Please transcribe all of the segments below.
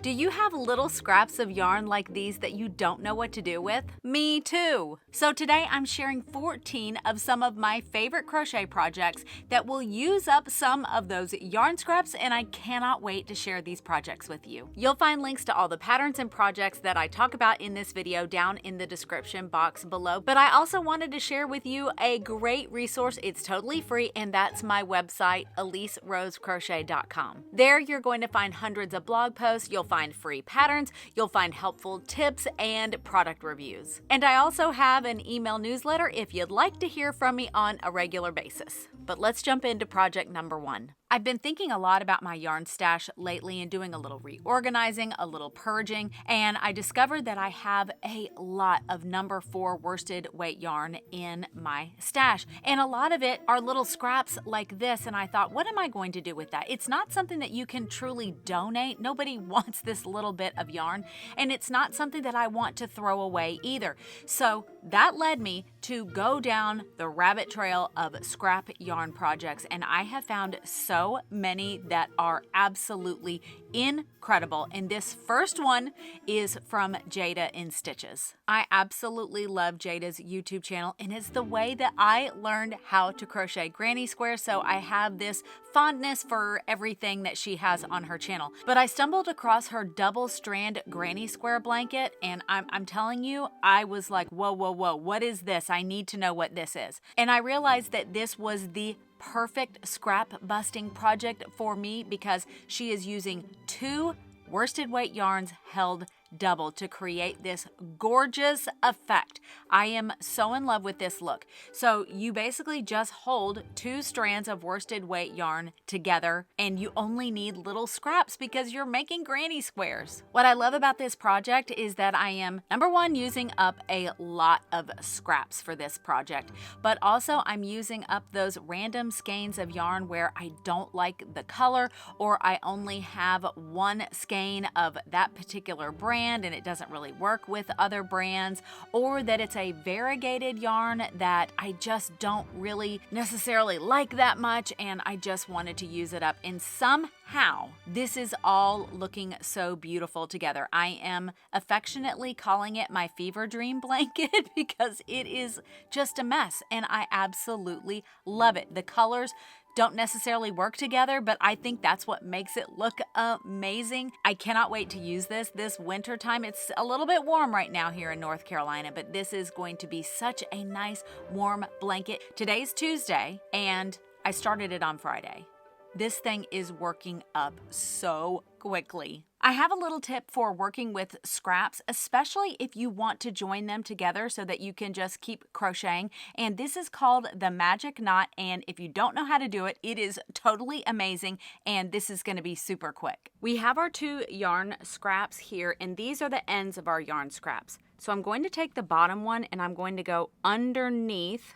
Do you have little scraps of yarn like these that you don't know what to do with? Me too! So today I'm sharing 14 of some of my favorite crochet projects that will use up some of those yarn scraps, and I cannot wait to share these projects with you. You'll find links to all the patterns and projects that I talk about in this video down in the description box below, but I also wanted to share with you a great resource. It's totally free, and that's my website, EliseRoseCrochet.com. There you're going to find hundreds of blog posts, you'll find free patterns, you'll find helpful tips and product reviews. And I also have an email newsletter if you'd like to hear from me on a regular basis. But let's jump into project number 1. I've been thinking a lot about my yarn stash lately and doing a little reorganizing, a little purging, and I discovered that I have a lot of number 4 worsted weight yarn in my stash. And a lot of it are little scraps like this, and I thought, what am I going to do with that? It's not something that you can truly donate. Nobody wants this little bit of yarn, and it's not something that I want to throw away either. So that led me to go down the rabbit trail of scrap yarn projects, and I have found so many that are absolutely incredible. And this first one is from Jada in Stitches. I absolutely love Jada's YouTube channel, and it's the way that I learned how to crochet granny squares, so I have this fondness for everything that she has on her channel. But I stumbled across her double strand granny square blanket, and I'm telling you, I was like, whoa, what is this? I need to know what this is. And I realized that this was the perfect scrap busting project for me because she is using 2 worsted weight yarns held double to create this gorgeous effect. I am so in love with this look. So you basically just hold 2 strands of worsted weight yarn together, and you only need little scraps because you're making granny squares. What I love about this project is that I am, number 1, using up a lot of scraps for this project, but also I'm using up those random skeins of yarn where I don't like the color, or I only have one skein of that particular brand and it doesn't really work with other brands, or that it's a variegated yarn that I just don't really necessarily like that much and I just wanted to use it up. And somehow this is all looking so beautiful together. I am affectionately calling it my fever dream blanket because it is just a mess and I absolutely love it. The colors don't necessarily work together, but I think that's what makes it look amazing. I cannot wait to use this winter time. It's a little bit warm right now here in North Carolina, but this is going to be such a nice warm blanket. Today's Tuesday, and I started it on Friday. This thing is working up so quickly. I have a little tip for working with scraps, especially if you want to join them together so that you can just keep crocheting. And this is called the magic knot. And if you don't know how to do it, it is totally amazing. And this is going to be super quick. We have our 2 yarn scraps here, and these are the ends of our yarn scraps. So I'm going to take the bottom one and I'm going to go underneath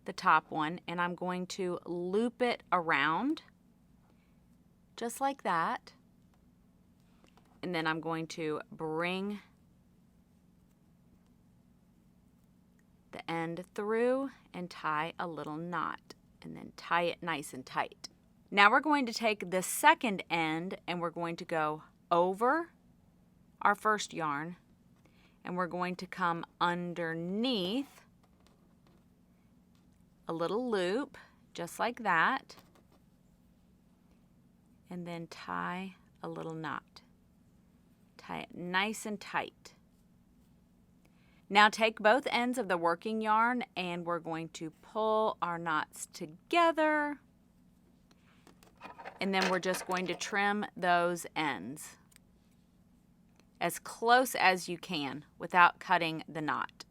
the top one, and I'm going to loop it around just like that. And then I'm going to bring the end through and tie a little knot, and then tie it nice and tight. Now we're going to take the second end and we're going to go over our first yarn, and we're going to come underneath a little loop just like that, and then tie a little knot. Tie it nice and tight. Now take both ends of the working yarn and we're going to pull our knots together, and then we're just going to trim those ends as close as you can without cutting the knot.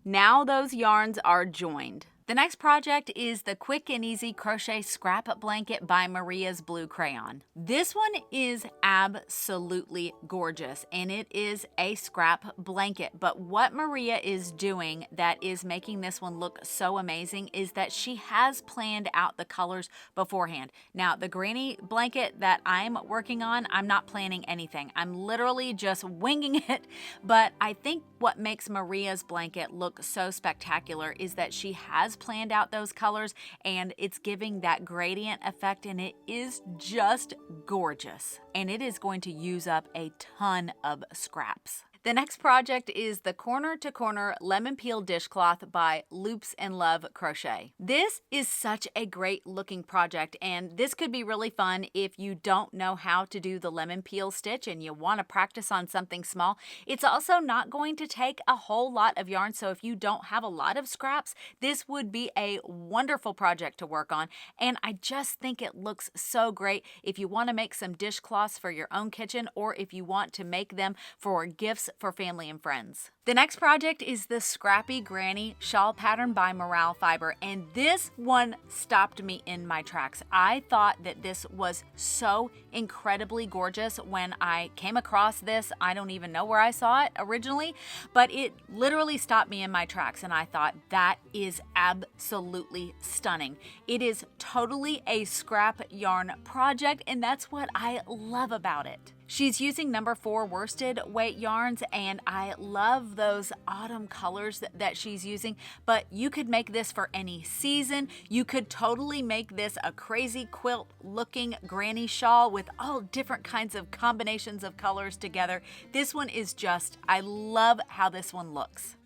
Now those yarns are joined. The next project is the Quick and Easy Crochet Scrap Blanket by Maria's Blue Crayon. This one is absolutely gorgeous, and it is a scrap blanket. But what Maria is doing that is making this one look so amazing is that she has planned out the colors beforehand. Now, the granny blanket that I'm working on, I'm not planning anything. I'm literally just winging it. But I think what makes Maria's blanket look so spectacular is that she has has planned out those colors and it's giving that gradient effect, and it is just gorgeous. And it is going to use up a ton of scraps. The next project is the Corner to Corner Lemon Peel Dishcloth by Loops and Love Crochet. This is such a great looking project, and this could be really fun if you don't know how to do the lemon peel stitch and you want to practice on something small. It's also not going to take a whole lot of yarn, so if you don't have a lot of scraps, this would be a wonderful project to work on. And I just think it looks so great if you want to make some dishcloths for your own kitchen, or if you want to make them for gifts for family and friends. The next project is the Scrappy Granny Shawl Pattern by Morale Fiber, and this one stopped me in my tracks. I thought that this was so incredibly gorgeous when I came across this. I don't even know where I saw it originally, but it literally stopped me in my tracks, and I thought that is absolutely stunning. It is totally a scrap yarn project, and that's what I love about it. She's using number 4 worsted weight yarns, and I love those autumn colors that she's using, but you could make this for any season. You could totally make this a crazy quilt looking granny shawl with all different kinds of combinations of colors together. This one is just, I love how this one looks.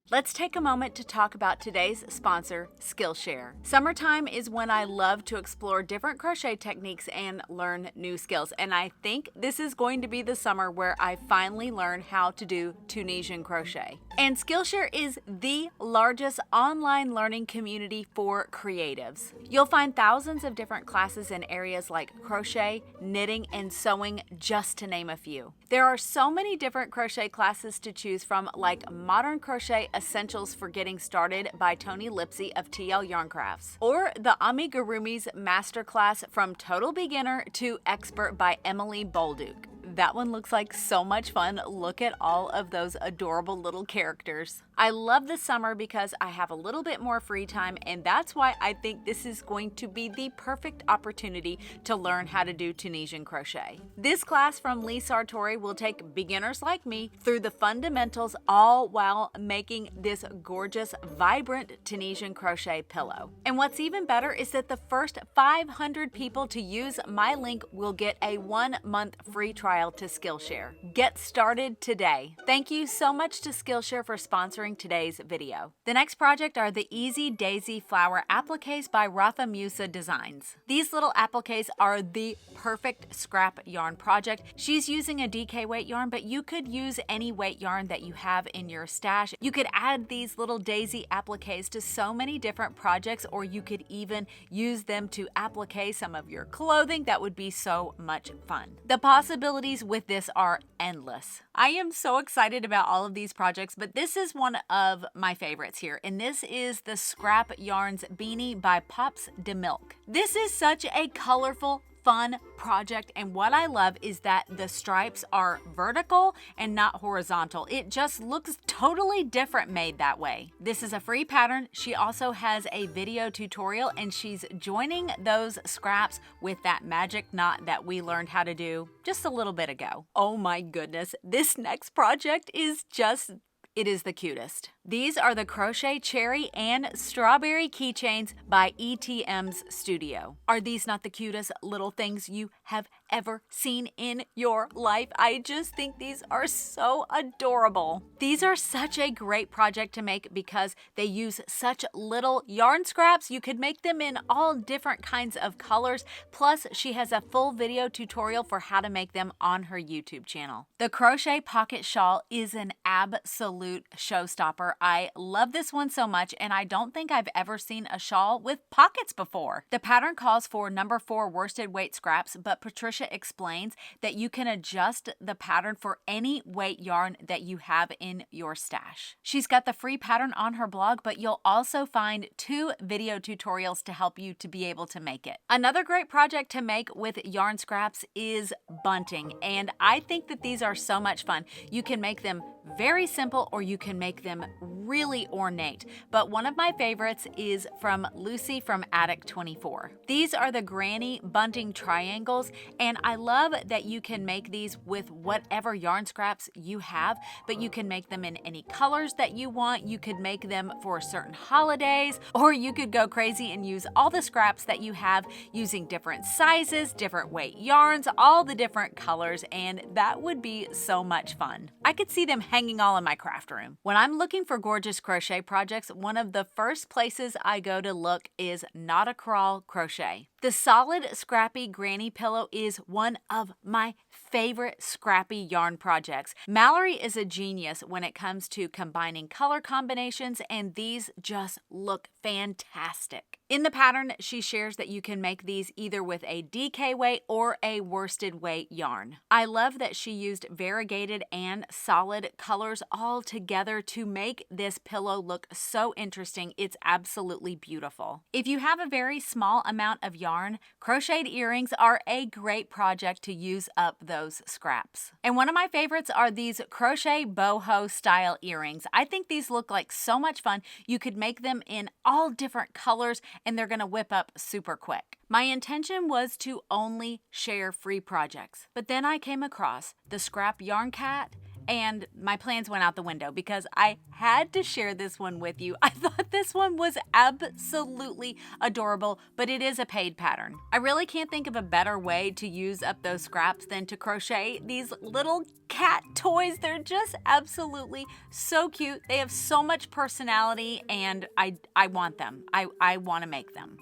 Let's take a moment to talk about today's sponsor, Skillshare. Summertime is when I love to explore different crochet techniques and learn new skills, and I think this is going to be the summer where I finally learn how to do Tunisian crochet. And Skillshare is the largest online learning community for creatives. You'll find thousands of different classes in areas like crochet, knitting, and sewing, just to name a few. There are so many different crochet classes to choose from, like Modern Crochet Essentials for Getting Started by Tony Lipsy of TL Yarn Crafts, or the Amigurumi's Masterclass from Total Beginner to Expert by Emily Bolduc. That one looks like so much fun. Look at all of those adorable little characters. I love the summer because I have a little bit more free time, and that's why I think this is going to be the perfect opportunity to learn how to do Tunisian crochet. This class from Lee Sartori will take beginners like me through the fundamentals, all while making this gorgeous, vibrant Tunisian crochet pillow. And what's even better is that the first 500 people to use my link will get a 1-month free trial to Skillshare. Get started today. Thank you so much to Skillshare for sponsoring today's video. The next project are the Easy Daisy Flower Appliques by Rafa Musa Designs. These little appliques are the perfect scrap yarn project. She's using a DK weight yarn, but you could use any weight yarn that you have in your stash. You could add these little daisy appliques to so many different projects, or you could even use them to applique some of your clothing. That would be so much fun. The possibilities with this are endless. I am so excited about all of these projects, but this is one of my favorites here, and this is the Scrap Yarns Beanie by Pops de Milk. This is such a colorful, fun project, and what I love is that the stripes are vertical and not horizontal. It just looks totally different made that way. This is a free pattern. She also has a video tutorial, and she's joining those scraps with that magic knot that we learned how to do just a little bit ago. Oh my goodness, this next project is just, it is the cutest. These are the Crochet Cherry and Strawberry Keychains by ETM's Studio. Are these not the cutest little things you have ever seen in your life? I just think these are so adorable. These are such a great project to make because they use such little yarn scraps. You could make them in all different kinds of colors. Plus, she has a full video tutorial for how to make them on her YouTube channel. The Crochet Pocket Shawl is an absolute showstopper. I love this one so much, and I don't think I've ever seen a shawl with pockets before. The pattern calls for number 4 worsted weight scraps, but Patricia explains that you can adjust the pattern for any weight yarn that you have in your stash. She's got the free pattern on her blog, but you'll also find 2 video tutorials to help you to be able to make it. Another great project to make with yarn scraps is bunting, and I think that these are so much fun. You can make them very simple or you can make them really ornate. But one of my favorites is from Lucy from Attic 24. These are the granny bunting triangles, and I love that you can make these with whatever yarn scraps you have, but you can make them in any colors that you want. You could make them for certain holidays, or you could go crazy and use all the scraps that you have using different sizes, different weight yarns, all the different colors, and that would be so much fun. I could see them hanging all in my craft room. When I'm looking for gorgeous crochet projects, one of the first places I go to look is Not a Crawl Crochet. The solid Scrappy granny pillow is one of my favorite Scrappy yarn projects. Mallory is a genius when it comes to combining color combinations, and these just look fantastic. In the pattern, she shares that you can make these either with a DK weight or a worsted weight yarn. I love that she used variegated and solid colors all together to make this pillow look so interesting. It's absolutely beautiful. If you have a very small amount of yarn, crocheted earrings are a great project to use up those scraps. And one of my favorites are these crochet boho style earrings. I think these look like so much fun. You could make them in all different colors and they're gonna whip up super quick. My intention was to only share free projects, but then I came across the Scrap Yarn Cat and my plans went out the window because I had to share this one with you. I thought this one was absolutely adorable, but it is a paid pattern. I really can't think of a better way to use up those scraps than to crochet these little cat toys. They're just absolutely so cute. They have so much personality and I want them. I want to make them.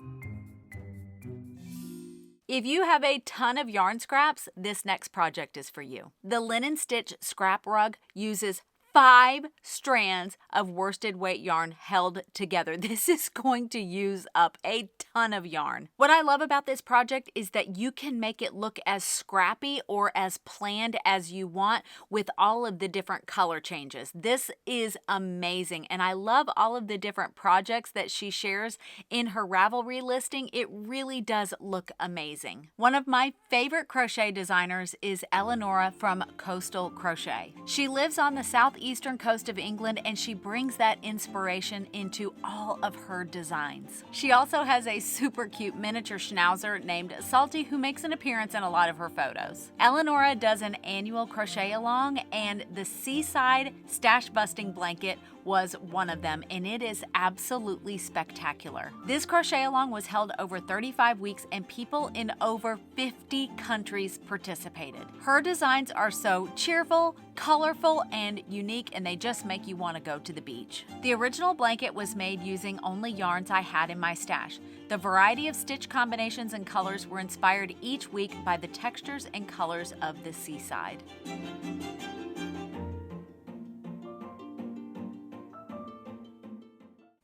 If you have a ton of yarn scraps, this next project is for you. The Linen Stitch Scrap Rug uses 5 strands of worsted weight yarn held together. This is going to use up a ton of yarn. What I love about this project is that you can make it look as scrappy or as planned as you want with all of the different color changes. This is amazing, and I love all of the different projects that she shares in her Ravelry listing. It really does look amazing. One of my favorite crochet designers is Eleonora from Coastal Crochet. She lives on the southeastern coast of England, and she brings that inspiration into all of her designs. She also has a super cute miniature schnauzer named Salty who makes an appearance in a lot of her photos. Eleonora does an annual crochet along, and the Seaside Stash Busting Blanket was one of them, and it is absolutely spectacular. This crochet along was held over 35 weeks and people in over 50 countries participated. Her designs are so cheerful, colorful, and unique, and they just make you want to go to the beach. The original blanket was made using only yarns I had in my stash. The variety of stitch combinations and colors were inspired each week by the textures and colors of the seaside.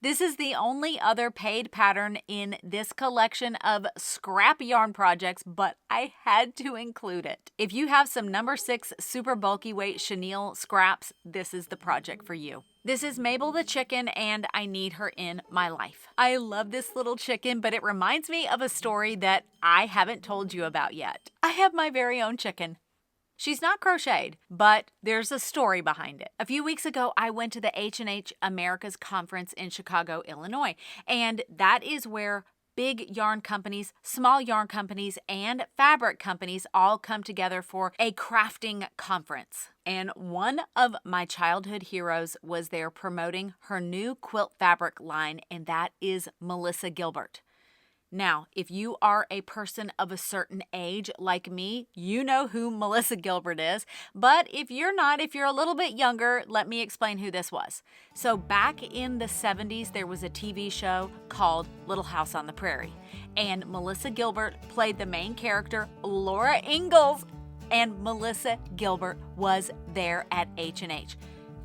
This is the only other paid pattern in this collection of scrap yarn projects, but I had to include it. If you have some number 6 super bulky weight chenille scraps, this is the project for you. This is Mabel the chicken, and I need her in my life. I love this little chicken, but it reminds me of a story that I haven't told you about yet. I have my very own chicken. She's not crocheted, but there's a story behind it. A few weeks ago, I went to the H&H Americas conference in Chicago, Illinois, and that is where big yarn companies, small yarn companies, and fabric companies all come together for a crafting conference. And one of my childhood heroes was there promoting her new quilt fabric line, and that is Melissa Gilbert. Now, if you are a person of a certain age like me, you know who Melissa Gilbert is. But if you're not, if you're a little bit younger, let me explain who this was. So back in the 70s, there was a TV show called Little House on the Prairie. And Melissa Gilbert played the main character, Laura Ingalls. And Melissa Gilbert was there at H&H.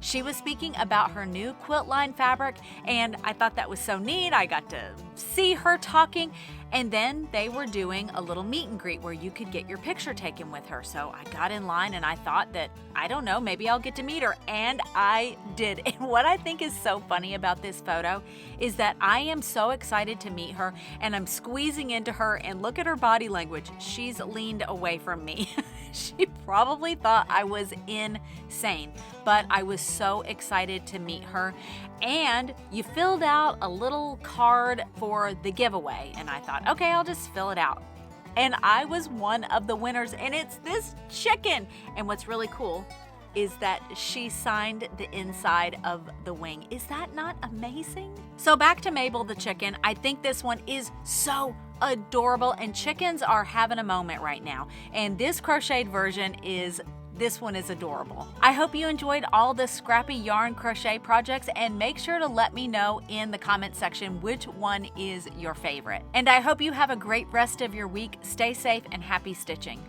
She was speaking about her new quilt line fabric, and I thought that was so neat. I got to see her talking, and then they were doing a little meet and greet where you could get your picture taken with her. So I got in line and I thought that, I don't know, maybe I'll get to meet her, and I did. And what I think is so funny about this photo is that I am so excited to meet her, and I'm squeezing into her, and look at her body language. She's leaned away from me. She probably thought I was insane, but I was so excited to meet her. And you filled out a little card for the giveaway, and I thought, okay, I'll just fill it out. And I was one of the winners, and it's this chicken. And what's really cool is that she signed the inside of the wing. Is that not amazing? So back to Mabel the chicken. I think this one is so adorable, and chickens are having a moment right now. And this crocheted version this one is adorable. I hope you enjoyed all the Scrappy yarn crochet projects, and make sure to let me know in the comment section which one is your favorite. And I hope you have a great rest of your week. Stay safe and happy stitching.